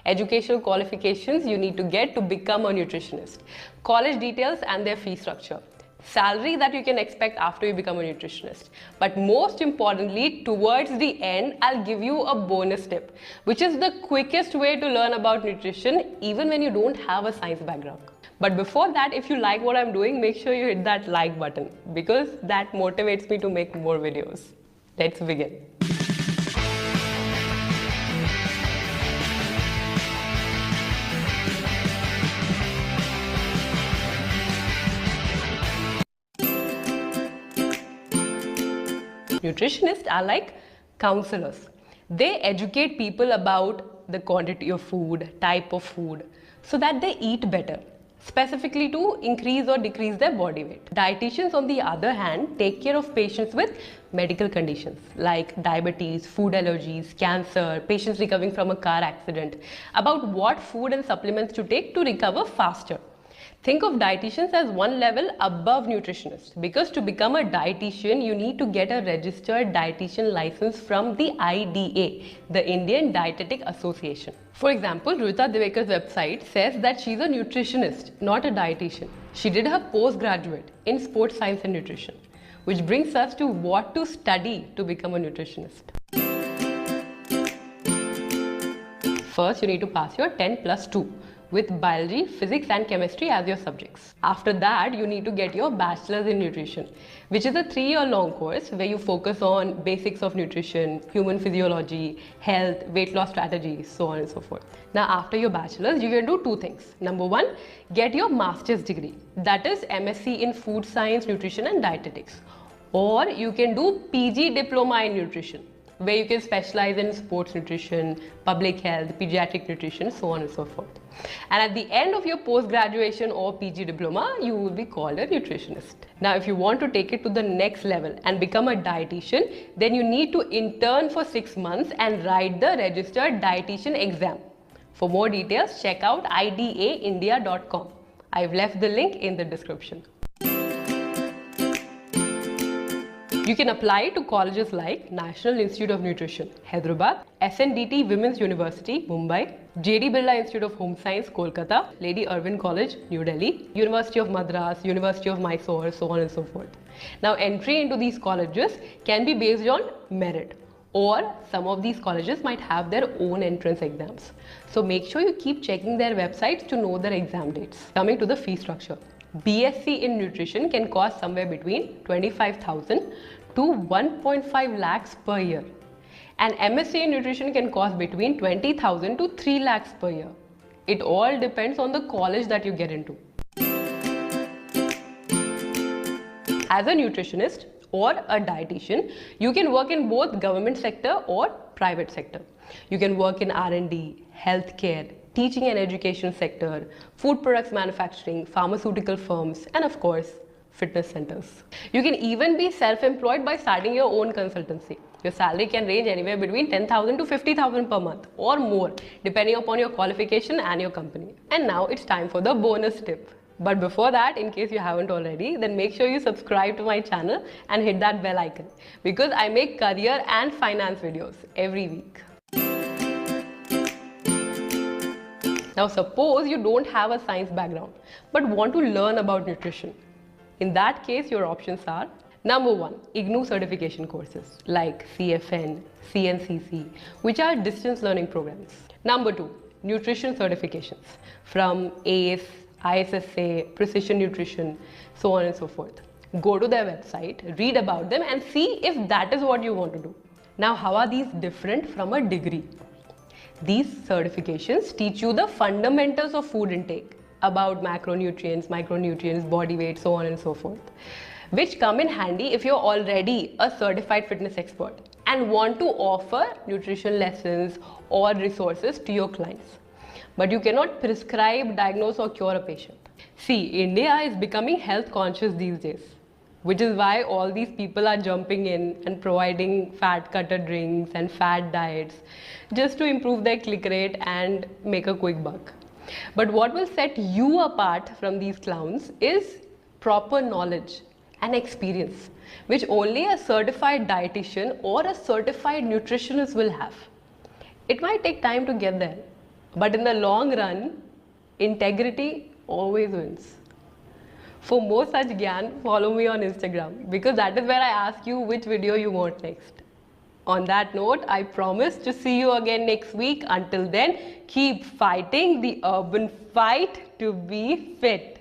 educational qualifications you need to get to become a nutritionist, college details and their fee structure, salary that you can expect after you become a nutritionist. But most importantly, towards the end, I'll give you a bonus tip, which is the quickest way to learn about nutrition even when you don't have a science background. But before that, if you like what I'm doing, make sure you hit that like button because that motivates me to make more videos. Let's begin. Nutritionists are like counselors. They educate people about the quantity of food, type of food, so that they eat better, specifically to increase or decrease their body weight. Dietitians, on the other hand, take care of patients with medical conditions like diabetes, food allergies, cancer, patients recovering from a car accident, about what food and supplements to take to recover faster. Think of dietitians as one level above nutritionists, because to become a dietitian, you need to get a registered dietitian license from the IDA, the Indian Dietetic Association. For example, Ruta Divekar's website says that she's a nutritionist, not a dietitian. She did her postgraduate in sports science and nutrition, which brings us to what to study to become a nutritionist. First, you need to pass your 10+2. With biology, physics and chemistry as your subjects. After that, you need to get your bachelor's in nutrition, which is a 3-year long course where you focus on basics of nutrition, human physiology, health, weight loss strategies, so on and so forth. Now, after your bachelor's, you can do 2 things. Number 1, get your master's degree, that is MSc in food science, nutrition and dietetics. Or you can do PG diploma in nutrition, where you can specialize in sports nutrition, public health, pediatric nutrition, so on and so forth. And at the end of your post-graduation or PG diploma, you will be called a nutritionist. Now, if you want to take it to the next level and become a dietitian, then you need to intern for 6 months and write the registered dietitian exam. For more details, check out idaindia.com. I've left the link in the description. You can apply to colleges like National Institute of Nutrition, Hyderabad, SNDT Women's University, Mumbai, JD Birla Institute of Home Science, Kolkata, Lady Irwin College, New Delhi, University of Madras, University of Mysore, so on and so forth. Now, entry into these colleges can be based on merit, or some of these colleges might have their own entrance exams. So make sure you keep checking their websites to know their exam dates. Coming to the fee structure. BSc in nutrition can cost somewhere between 25,000 to 1.5 lakhs per year. And MSc in nutrition can cost between 20,000 to 3 lakhs per year. It all depends on the college that you get into. As a nutritionist or a dietitian, you can work in both government sector or private sector. You can work in R&D, healthcare, teaching and education sector, food products manufacturing, pharmaceutical firms, and of course, fitness centers. You can even be self-employed by starting your own consultancy. Your salary can range anywhere between 10,000 to 50,000 per month or more, depending upon your qualification and your company. And now it's time for the bonus tip. But before that, in case you haven't already, then make sure you subscribe to my channel and hit that bell icon, because I make career and finance videos every week. Now, suppose you don't have a science background but want to learn about nutrition. In that case, your options are: number 1, IGNOU certification courses like CFN, CNCC, which are distance learning programs. Number 2, nutrition certifications from ACE, ISSA, Precision Nutrition, so on and so forth. Go to their website, read about them and see if that is what you want to do. Now, how are these different from a degree? These certifications teach you the fundamentals of food intake, about macronutrients, micronutrients, body weight, so on and so forth, which come in handy if you're already a certified fitness expert and want to offer nutrition lessons or resources to your clients. But you cannot prescribe, diagnose or cure a patient. See, India is becoming health conscious these days, which is why all these people are jumping in and providing fat cutter drinks and fat diets just to improve their click rate and make a quick buck. But what will set you apart from these clowns is proper knowledge and experience, which only a certified dietitian or a certified nutritionist will have. It might take time to get there, But in the long run, integrity always wins. For more such gyan, follow me on Instagram because that is where I ask you which video you want next. On that note, I promise to see you again next week. Until then, keep fighting the urban fight to be fit.